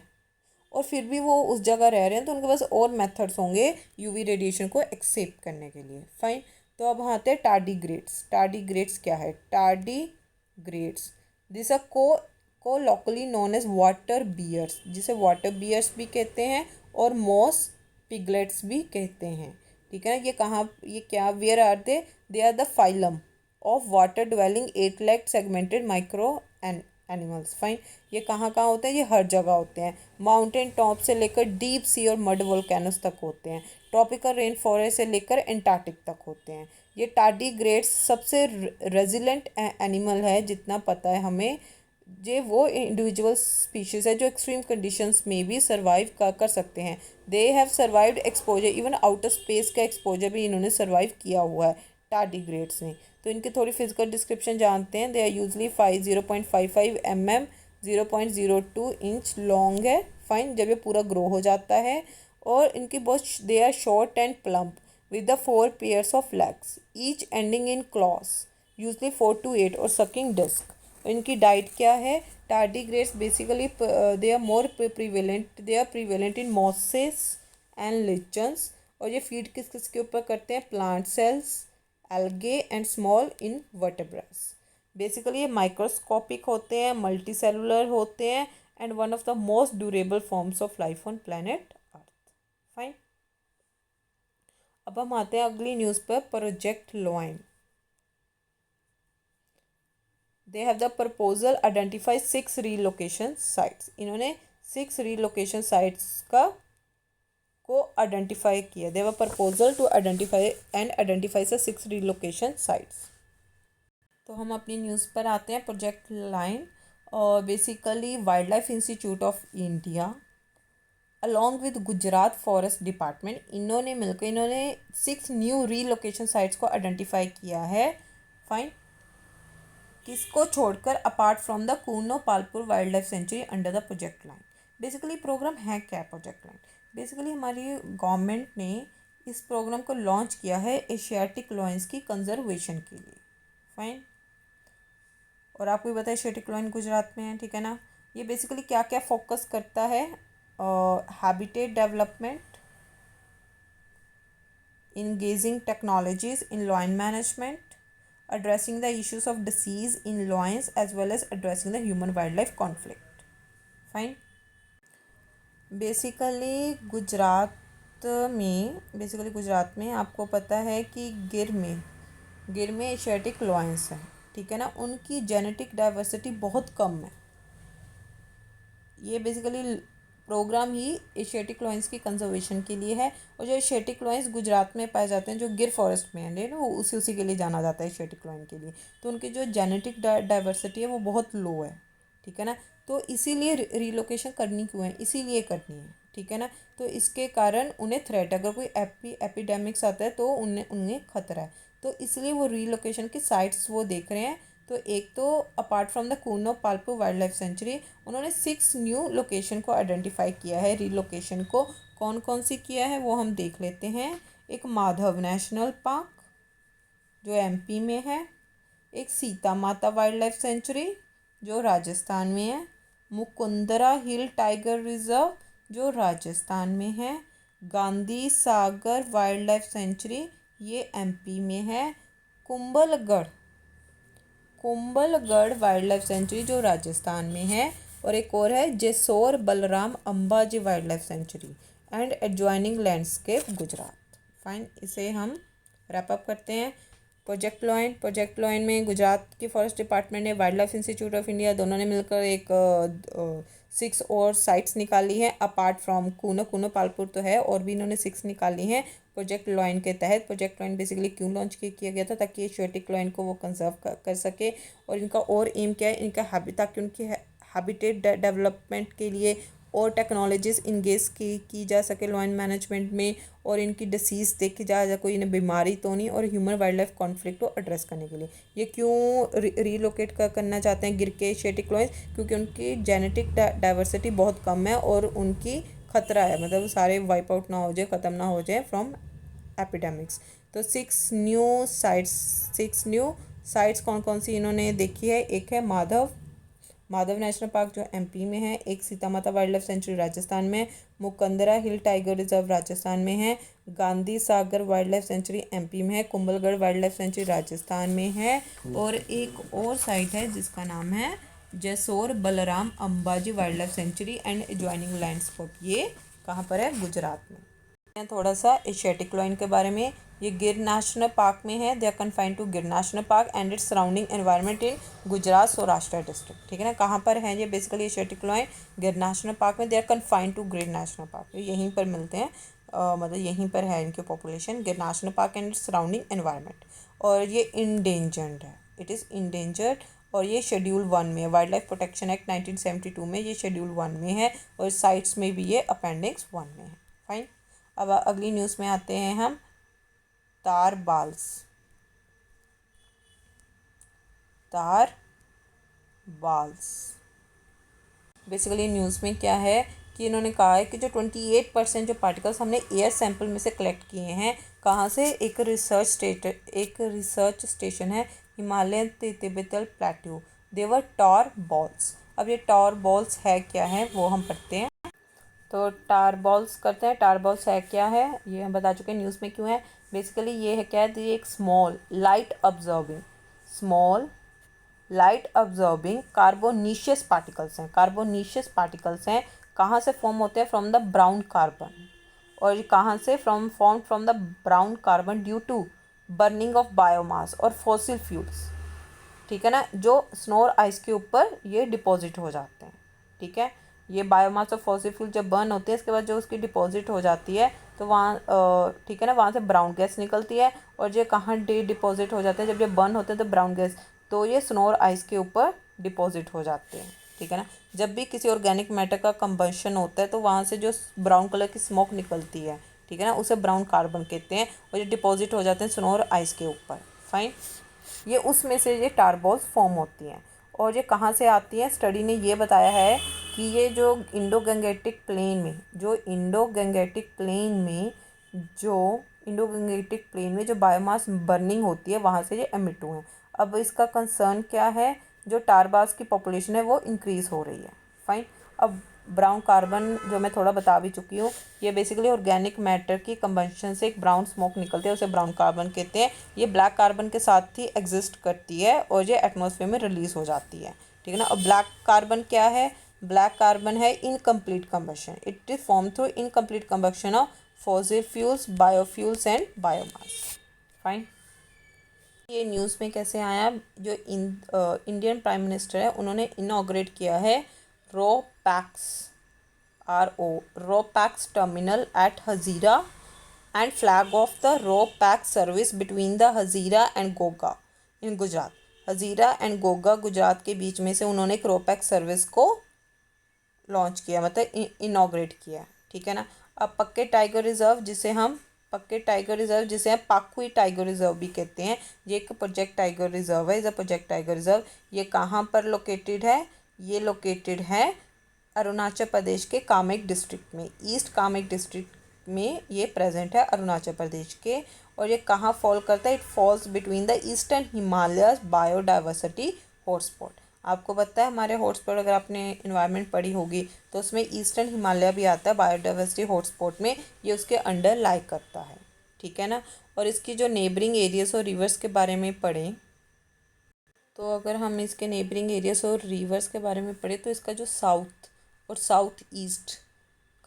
और फिर भी वो उस जगह रह रहे हैं तो उनके पास और मेथड्स होंगे UV रेडिएशन को एक्सेप्ट करने के लिए। फाइन, तो अब आते हैं टार्डिग्रेड्स। टार्डिग्रेड्स क्या है? टार्डिग्रेड्स दिस आर को locally known as water bears, जिसे वाटर बियर्स भी कहते हैं और मॉस पिगलेट्स भी कहते हैं, ठीक है ना। ये क्या, where are they are the phylum of water dwelling 8 legged segmented micro animals. Fine, ये कहाँ कहाँ होते हैं? ये हर जगह होते हैं। माउंटेन टॉप से लेकर डीप सी और मड वोल्केनोस तक होते हैं। ट्रॉपिकल रेन फॉरेस्ट से लेकर एंटार्क्टिक तक होते हैं। ये टार्डीग्रेड्स सबसे रेजिलेंट एनिमल है जितना पता है हमें। ये वो इंडिविजुअल स्पीशीज़ है जो एक्सट्रीम कंडीशंस में भी सर्वाइव कर सकते हैं। They have survived exposure, even outer space का एक्सपोजर भी इन्होंने सर्वाइव किया हुआ है टार्डीग्रेड्स ने। तो इनकी थोड़ी फिजिकल डिस्क्रिप्शन जानते हैं। They are usually 0.55 mm 0.02 inch long है। फाइन, जब ये पूरा ग्रो हो जाता है। और इनकी बहुत they are short and plump with the 4 pairs of legs each ending in claws, usually 4 to 8 और सकिंग डिस्क। इनकी डाइट क्या है? Tardigrades basically they are more prevalent, they are prevalent in mosses and lichens. और ये feed किस किस के ऊपर करते हैं? Plant cells, algae and small invertebrates. Basically ये माइक्रोस्कोपिक होते हैं, मल्टी सेलुलर होते हैं and one of the most durable forms of life on planet earth. Fine, अब हम आते हैं अगली न्यूज़ पर, project lion. They have the proposal identify 6 relocation sites. इन्होंने 6 रीलोकेशन साइट्स को आइडेंटिफाई किया। They have a proposal to identify and identify the 6 relocation sites. तो हम अपनी न्यूज़ पर आते हैं, प्रोजेक्ट लाइन। और basically wildlife institute of India along with Gujarat forest department, इन्होंने मिलकर इन्होंने 6 न्यू रीलोकेशन साइट्स को आइडेंटिफाई किया है। फाइन, किसको छोड़कर? Apart from the Kuno Palpur wildlife sanctuary under the project lion. Basically programme है क्या प्रोजेक्ट लाइन? बेसिकली हमारी गवर्नमेंट ने इस प्रोग्राम को लॉन्च किया है एशियाटिक लॉयंस की कंजर्वेशन के लिए। फाइन, और आपको भी पता है एशियाटिक लॉयन गुजरात में है, ठीक है ना। ये बेसिकली क्या क्या फोकस करता है? Habitat development, engaging technologies in lion management, addressing the issues of disease in lions as well as addressing the human wildlife conflict. Fine. Basically Gujarat में आपको पता है कि गिर में एशियाटिक लॉयंस हैं, ठीक है ना। उनकी जेनेटिक डाइवर्सिटी बहुत कम है। ये बेसिकली प्रोग्राम ही एशियाटिक लॉयंस की कंजर्वेशन के लिए है। और जो एशियाटिक लॉयंस गुजरात में पाए जाते हैं, जो गिर फॉरेस्ट में है ना, वो उसी के लिए जाना जाता है एशियाटिक लॉयन के लिए। तो उनकी जो जेनेटिक डाइवर्सिटी है वो बहुत लो है, ठीक है ना। तो इसीलिए रीलोकेशन करनी क्यों है? इसीलिए करनी है, ठीक है ना। तो इसके कारण उन्हें थ्रेट, अगर कोई एपिडेमिक्स आता है तो उन्हें खतरा है। तो इसलिए वो रीलोकेशन की साइट्स वो देख रहे हैं। तो एक तो apart from the Kuno Palpur wildlife century, उन्होंने 6 न्यू लोकेशन को आइडेंटिफाई किया है। रीलोकेशन को कौन कौन सी किया है वो हम देख लेते हैं। एक माधव नेशनल पार्क जो एमपी में है, एक सीता माता वाइल्ड लाइफ सेंचुरी जो राजस्थान में है, मुकुंदरा हिल टाइगर रिजर्व जो राजस्थान में है, Gandhi Sagar wild life sanctuary ये एमपी में है, कुंभलगढ़ वाइल्ड लाइफ सेंचुरी जो राजस्थान में है, और एक और है Jessore Balram Ambaji wild life sanctuary and adjoining landscape Gujarat. Fine, इसे हम रैप अप करते हैं। प्रोजेक्ट लॉइन में गुजरात की फॉरेस्ट डिपार्टमेंट ने wild life institute of India दोनों ने मिलकर एक 6 और साइट्स निकाली हैं। अपार्ट फ्रॉम कूनो पालपुर तो है, और भी इन्होंने 6 निकाली हैं प्रोजेक्ट लॉइन के तहत। प्रोजेक्ट लॉइन बेसिकली क्यों लॉन्च किया गया था? ताकि एशियाटिक लॉइन को वो कंजर्व कर सके। और इनका और एम क्या है? इनका ताकि उनकी हैबिटेट डेवलपमेंट के लिए और टेक्नोलॉजीज इंगेज की जा सके लॉयन मैनेजमेंट में, और इनकी डिसीज़ देखी जाए कोई इन्हें बीमारी तो नहीं, और ह्यूमन वाइल्ड लाइफ कॉन्फ्लिक्ट को एड्रेस करने के लिए ये क्यों रीलोकेट करना चाहते हैं गिर के एशियाटिक लॉयंस? क्योंकि उनकी जेनेटिक डाइवर्सिटी बहुत कम है और उनकी खतरा है, मतलब सारे वाइप आउट ना हो जाए, ख़त्म ना हो जाए फ्रॉम एपिडेमिक्स। तो 6 न्यू साइट्स कौन कौन सी इन्होंने देखी है? एक है माधव नेशनल पार्क जो एमपी में है, एक सीता माता वाइल्ड लाइफ सेंचुरी राजस्थान में, मुकंदरा हिल टाइगर रिजर्व राजस्थान में है, Gandhi Sagar wild life sanctuary MP में है, Kumbhalgarh wild life sanctuary Rajasthan में है, और एक और साइट है जिसका नाम है Jessore Balram Ambaji wild life sanctuary and adjoining landscape. ये कहाँ पर है? गुजरात में। थोड़ा सा एशियाटिक लॉयन के बारे में। ये गिर नेशनल पार्क में है। दे आर कन्फाइंड टू गिर national park and its surrounding environment in Gujarat Saurashtra district. ठीक है ना, कहाँ पर है ये बेसिकली एशियाटिक लॉयन? गिर नेशनल पार्क में। दे आर कन्फाइंड टू गिर नेशनल पार्क, यहीं पर मिलते हैं, मतलब यहीं पर है इनकी पॉपुलेशन, गिर national park and its surrounding environment. और ये इंडेंजर्ड है, इट इज़ इंडेंजर्ड। और ये शेड्यूल 1 में है, वाइल्ड लाइफ प्रोटेक्शन एक्ट 1972 में ये शेड्यूल 1 में है, और साइट्स में भी ये अपेंडिक्स 1 में है। फाइन। अब अगली न्यूज़ में आते हैं हम, तार बाल्स। तार बाल्स बेसिकली न्यूज़ में क्या है कि इन्होंने कहा है कि जो 28% जो पार्टिकल्स हमने एयर सैंपल में से कलेक्ट किए हैं, कहाँ से? एक रिसर्च स्टेशन है हिमालयन तिब्बतल प्लेट्यू, देवर टॉर बॉल्स। अब ये टॉर बॉल्स है क्या है वो हम पढ़ते हैं। तो टार बॉल्स करते हैं। टार बॉल्स है क्या है ये हम बता चुके हैं, न्यूज़ में क्यों है। बेसिकली ये है क्या है, ये एक small light absorbing carbonaceous particles हैं। कार्बोनीशियस पार्टिकल्स हैं, कहाँ से फॉर्म होते हैं? From the brown carbon. और कहाँ से? From the brown carbon due to burning of biomass और फॉसिल फ्यूल्स। ठीक है ना, जो स्नो और आइस के ऊपर ये डिपॉजिट हो जाते हैं। ठीक है, ये बायोमास और फॉसिल फ्यूल जब बर्न होते हैं, इसके बाद जो उसकी डिपॉजिट हो जाती है, तो वहाँ ठीक है ना, वहाँ से ब्राउन गैस निकलती है। और ये कहाँ डिपॉजिट हो जाते हैं? जब ये बर्न होते हैं तो ब्राउन गैस, तो ये स्नो और आइस के ऊपर डिपॉजिट हो जाते हैं। ठीक है ना, जब भी किसी ऑर्गेनिक मैटर का कंबशन होता है तो वहाँ से जो ब्राउन कलर की स्मोक निकलती है, ठीक है ना, उसे ब्राउन कार्बन कहते हैं, और ये डिपॉजिट हो जाते हैं स्नो और आइस के ऊपर। फाइन। ये उसमें से ये टार बॉल्स फॉर्म होती हैं। और ये कहाँ से आती हैं? स्टडी ने ये बताया है कि ये जो इंडो गंगेटिक प्लेन में जो बायोमास बर्निंग होती है, वहाँ से ये एमिट हुए हैं। अब इसका कंसर्न क्या है? जो टारबास की पॉपुलेशन है वो इंक्रीज़ हो रही है। फाइन। अब ब्राउन कार्बन जो मैं थोड़ा बता भी चुकी हूँ, ये बेसिकली ऑर्गेनिक मैटर की कंबशन से एक ब्राउन स्मोक निकलती है, उसे ब्राउन कार्बन कहते हैं। ये ब्लैक कार्बन के साथ ही एग्जिस्ट करती है और ये एटमॉस्फेयर में रिलीज़ हो जाती है। ठीक है ना। और ब्लैक कार्बन क्या है? ब्लैक कार्बन है incomplete combustion. It is form through incomplete combustion of fossil fuels, biofuels and biomass. Fine. ये न्यूज़ में कैसे आया? जो इंडियन प्राइम मिनिस्टर है उन्होंने इनॉग्रेट किया है ro pax terminal at Hazira and flag off the ro pax service between the Hazira and Ghogha in Gujarat. Hazira and Ghogha Gujarat के बीच में से उन्होंने एक रो पैक्स सर्विस को लॉन्च किया, मतलब इनॉग्रेट किया। ठीक है ना। अब पक्के टाइगर रिजर्व जिसे हम पाकुई टाइगर रिजर्व भी कहते हैं, ये एक प्रोजेक्ट टाइगर रिजर्व है। Is a project tiger reserve. ये कहाँ पर लोकेटेड है? ये लोकेटेड है अरुणाचल प्रदेश के कामेंग डिस्ट्रिक्ट में, ईस्ट कामेंग डिस्ट्रिक्ट में ये प्रेजेंट है अरुणाचल प्रदेश के। और ये कहाँ फॉल करता है? It falls between the eastern Himalayas biodiversity hotspot. आपको पता है हमारे हॉटस्पॉट, अगर आपने इन्वायरमेंट पढ़ी होगी तो उसमें ईस्टर्न हिमालय भी आता है बायोडाइवर्सिटी हॉटस्पॉट में, ये उसके अंडर लाई करता है। ठीक है ना। और इसकी जो नेबरिंग एरियाज और रिवर्स के बारे में पढ़ें, तो अगर हम इसके नेबरिंग एरियाज और रिवर्स के बारे में पढ़ें, तो इसका जो साउथ और साउथ ईस्ट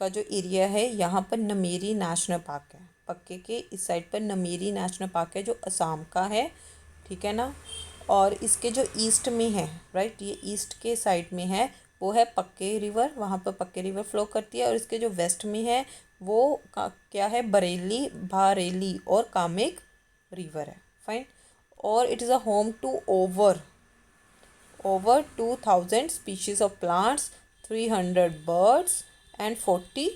का जो एरिया है, यहाँ पर नमेरी नेशनल पार्क है। पक्के के इस साइड पर नमेरी नेशनल पार्क है जो असम का है। ठीक है ना। और इसके जो ईस्ट में है, राइट, ये ईस्ट के साइड में है, वो है पक्के रिवर, वहाँ पर पक्के रिवर फ्लो करती है। और इसके जो वेस्ट में है वो क्या है? बारेली और कामेग रिवर है। फाइन। और it is a home to over 2000 species of plants, 300 birds and 40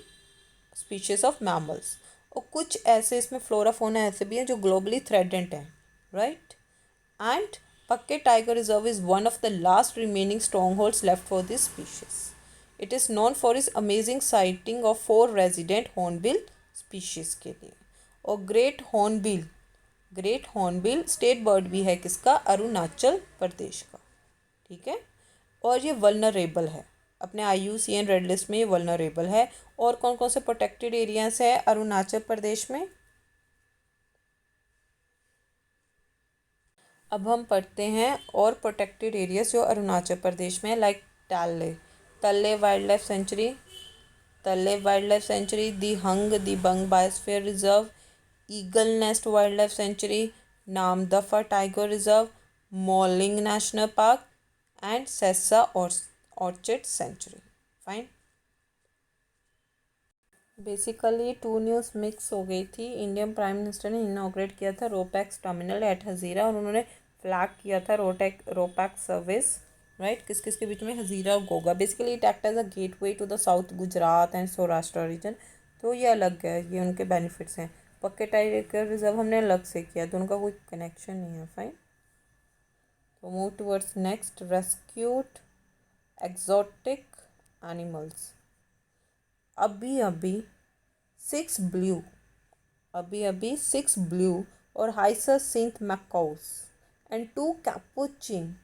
species of mammals। और कुछ ऐसे इसमें फ्लोरा फोना ऐसे भी हैं जो ग्लोबली थ्रेटेंड हैं, right. And Pakke tiger reserve is one of the last remaining stronghold left for this species. It is known for its amazing sighting of 4 resident hornbill species के लिए। और great hornbill state bird भी है किसका? अरुणाचल प्रदेश का। ठीक है। और ये वल्नरेबल है, अपने IUCN रेड लिस्ट में ये वल्नरेबल है। और कौन कौन से प्रोटेक्टेड एरियाज है अरुणाचल प्रदेश में? अब हम पढ़ते हैं और प्रोटेक्टेड एरियाज जो अरुणाचल प्रदेश में, लाइक तल्ले wild life sanctuary, Talle Wildlife Sanctuary, the Bang Biosphere Reserve, Eagle Nest Wildlife Sanctuary, Namdapha Tiger Reserve, Molling National Park, and Sessa Orchid Sanctuary. Fine. Basically two news mix हो गई थी. Indian prime minister ने inaugurate किया था RoPax terminal eight Hazira और उन्होंने flag किया था रोपैक्स सर्विस राइट. किस किस के बीच में? हज़ीरा और Ghogha. Basically it act as a gateway to the south Gujarat and Saurashtra region. तो ये अलग है, ये उनके बेनिफिट्स हैं. पक्के टाइगर रिजर्व हमने अलग से किया तो उनका कोई कनेक्शन नहीं है. फाइन. तो move towards next. Rescued exotic animals. अभी अभी सिक्स ब्लू और हाइसरसिंथ मैकाउस एंड 2 कैपुचिन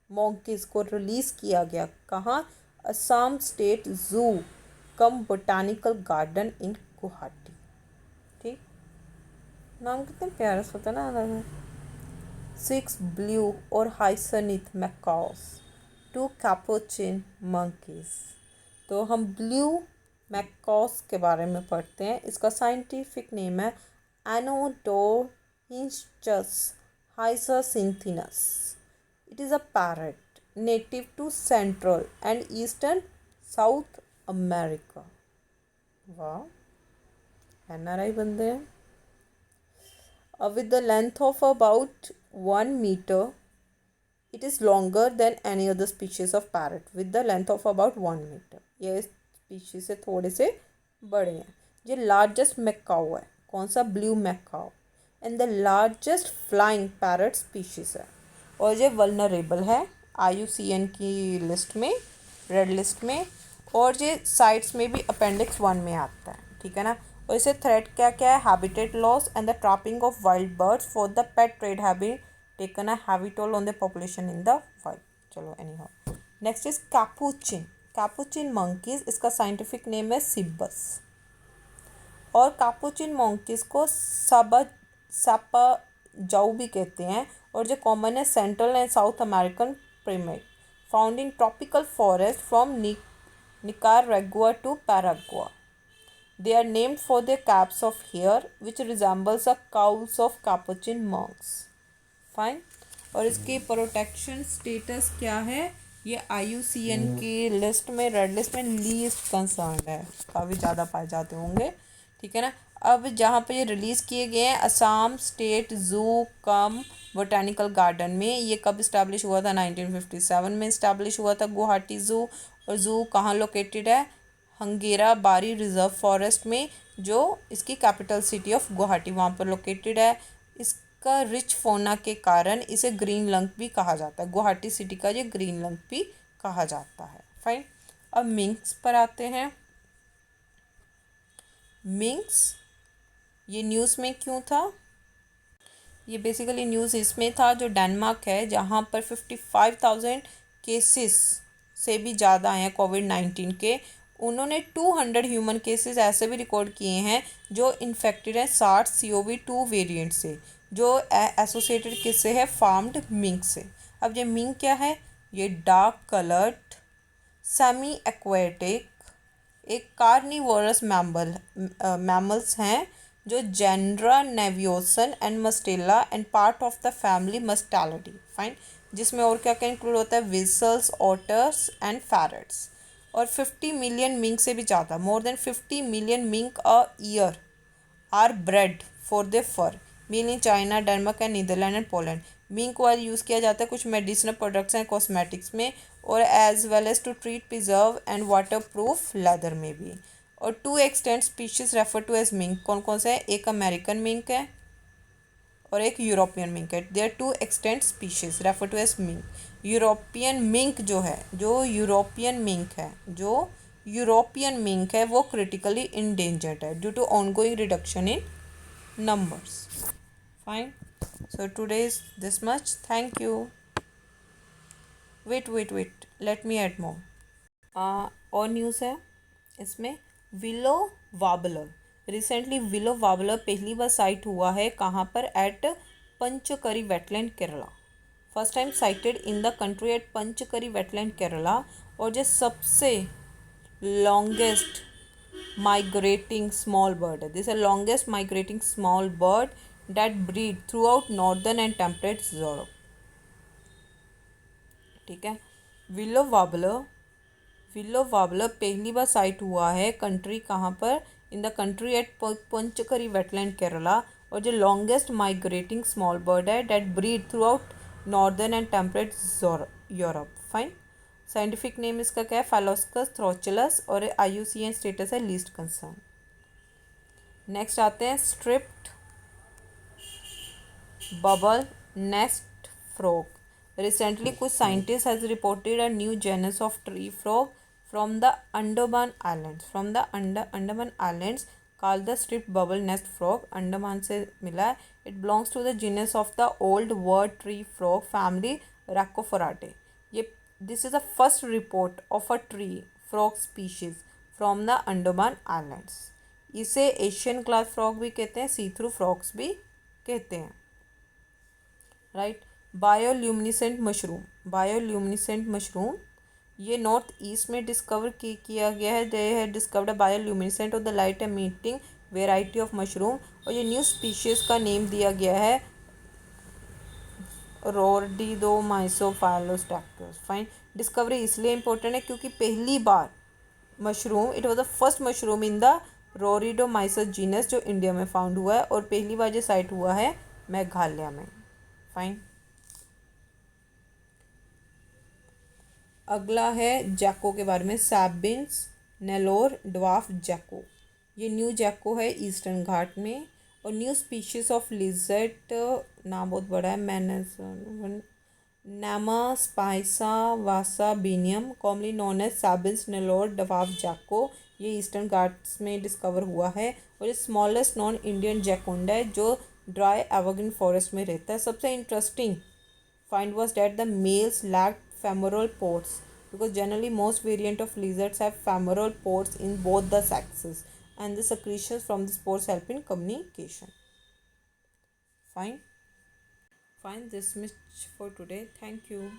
मॉन्कीज को रिलीज़ किया गया. कहाँ? असम स्टेट जू कम बोटानिकल गार्डन इन गुवाहाटी. ठीक, नाम कितने प्यारा होता है ना. 6 ब्लू और हाइसरसिंथ मैकाउस, 2 कैपुचिन मंकीज. तो हम ब्लू मैकाउस के बारे में पढ़ते हैं. इसका साइंटिफिक नेम है Anodorhynchus hyacinthinus. It is a parrot native to central and eastern south America. वाह, NRI बंदे हैं. with the length of about 1 meter, it is longer than any other species of parrot with the length of about 1 meter. ये species से थोड़े से बड़े हैं. ये लार्जेस्ट मैकाऊ है. कौन सा? Blue macaw. And the largest flying parrot species है. और ये वल्नरेबल है IUCN की लिस्ट में, रेड लिस्ट में. और ये साइट्स में भी अपेंडिक्स 1 में आता है. ठीक है ना. और इसे थ्रेट क्या क्या है? Habitat loss and the trapping of wild birds for the pet trade हैबिट taken a heavy toll on the population in the wild. चलो anyhow. Next is capuchin monkeys. इसका साइंटिफिक नेम है Cebus. और Capuchin monkeys को सापाजाऊ भी कहते हैं. और जो कॉमन है central and south American primate found in tropical forest from Nicaragua to Paraguay. They are named for their caps of hair which resembles the cowls of capuchin monks. Fine. और इसकी protection status क्या है? ये IUCN की list में, red list में least concern है. काफ़ी ज़्यादा पाए जाते होंगे. ठीक है ना. अब जहाँ पे ये रिलीज़ किए गए हैं असम स्टेट जू कम बोटानिकल गार्डन में. ये कब इस्टेब्लिश हुआ था? 1957 में इस्टेब्लिश हुआ था गुवाहाटी ज़ू. और ज़ू कहाँ लोकेटेड है? हंगेरा बारी रिजर्व फॉरेस्ट में, जो इसकी कैपिटल सिटी ऑफ गुवाहाटी वहाँ पर लोकेटेड है. इसका रिच फोना के कारण इसे ग्रीन लंग भी कहा जाता है. गुवाहाटी सिटी का ये ग्रीन लंग भी कहा जाता है. फाइन. अब मिंक्स पर आते हैं. मिंक्स ये न्यूज़ में क्यों था? ये बेसिकली न्यूज़ इसमें था जो डेनमार्क है, जहाँ पर 55,000 केसेस से भी ज़्यादा हैं कोविड-19 के. उन्होंने 200 ह्यूमन केसेस ऐसे भी रिकॉर्ड किए हैं जो इन्फेक्टेड हैं SARS-CoV-2 वेरिएंट से, जो एसोसिएटेड किससे है? फार्म्ड मिंक से. अब ये मिंक क्या है? ये डार्क कलर्ड सेमी एक्वेटिक एक कार्निवोरस मैमल्स हैं जो genera Neovison and Mustela and part of the family Mustelidae. Fine. जिसमें और क्या क्या इंक्लूड होता है? Weasels, otters and ferrets. और 50 मिलियन मिंक से भी ज़्यादा, more than 50 million mink a year are bred for the fur main in China, Denmark and Netherland and Poland. Mink oil use किया जाता है कुछ मेडिसिनल प्रोडक्ट्स एंड कॉस्मेटिक्स में, और as well as to treat preserve and waterproof leather में भी. और 2 extant species refer to as mink. कौन कौन से है? एक अमेरिकन मिंक है और एक यूरोपियन मिंक है. There 2 extant species refer to as mink. European mink जो यूरोपियन मिंक है वो क्रिटिकली इंडेंजर्ड है due to ongoing reduction in numbers. Fine. So today is this much. Thank you. Wait let me add more. और news है इसमें. Willow warbler. Recently willow warbler पहली बार sight हुआ है. कहाँ पर? At Panchakkari wetland Kerala. First time sighted in the country at Panchakkari wetland Kerala. और जो सबसे लॉन्गेस्ट माइग्रेटिंग स्मॉल बर्ड है, this is longest migrating small bird that breed throughout northern and temperate Europe. ठीक है। विलो वार्बलर, विलो वार्बलर पहली बार sight हुआ है कंट्री कहाँ पर, in the country at Panchakkari wetland Kerala, और जो लॉन्गेस्ट माइग्रेटिंग स्मॉल बर्ड है that breed throughout northern and temperate Europe. Fine. Scientific name इसका क्या है, फालोस्कस थ्रोचलस, और IUCN स्टेटस है लीस्ट कंसर्न। नेक्स्ट आते हैं striped bubble nest frog. Recently कुछ scientist has reported a new genus of tree frog from the Andaman islands, from the Andaman islands called the striped bubble nest frog. Andaman से मिला है। It belongs to the genus of the old world tree frog family Rhacophoridae. ये this is the first report of a tree frog species from the Andaman islands. इसे Asian glass frog भी कहते हैं, see through frogs भी कहते हैं। Right. Bioluminescent mushroom, bioluminescent mushroom ये north east में डिस्कवर किया गया है। They have discovered a bioluminescent of the light emitting variety of mushroom, और ये न्यू स्पीशीज का नेम दिया गया है रोर्डिडोमाइसोफाइलोस्टैक्टस। फाइन। डिस्कवरी इसलिए इंपॉर्टेंट है क्योंकि पहली बार mushroom, it was the first mushroom in the Roridomyces genus जो इंडिया में फाउंड हुआ है, और पहली बार जो साइट हुआ है मेघालय में। फाइन। अगला है जैको के बारे में, सैबिन्स नेलोर ड्वार्फ जैको। ये न्यू जैको है ईस्टर्न घाट में, और न्यू स्पीशीज ऑफ लिजर्ट, नाम बहुत बड़ा है, Cnemaspis avasabinae commonly known as Sabin's Nellore dwarf gecko. ये ईस्टर्न घाट्स में डिस्कवर हुआ है, और ये स्मॉलेस्ट नॉन इंडियन जैकोंडा है जो ड्राई एवरग्रीन फॉरेस्ट में रहता है। सबसे interesting find was that the males lacked femoral ports, because generally most variant of lizards have femoral ports in both the sexes, and the secretions from the spores help in communication. Fine. Fine, this much for today. Thank you.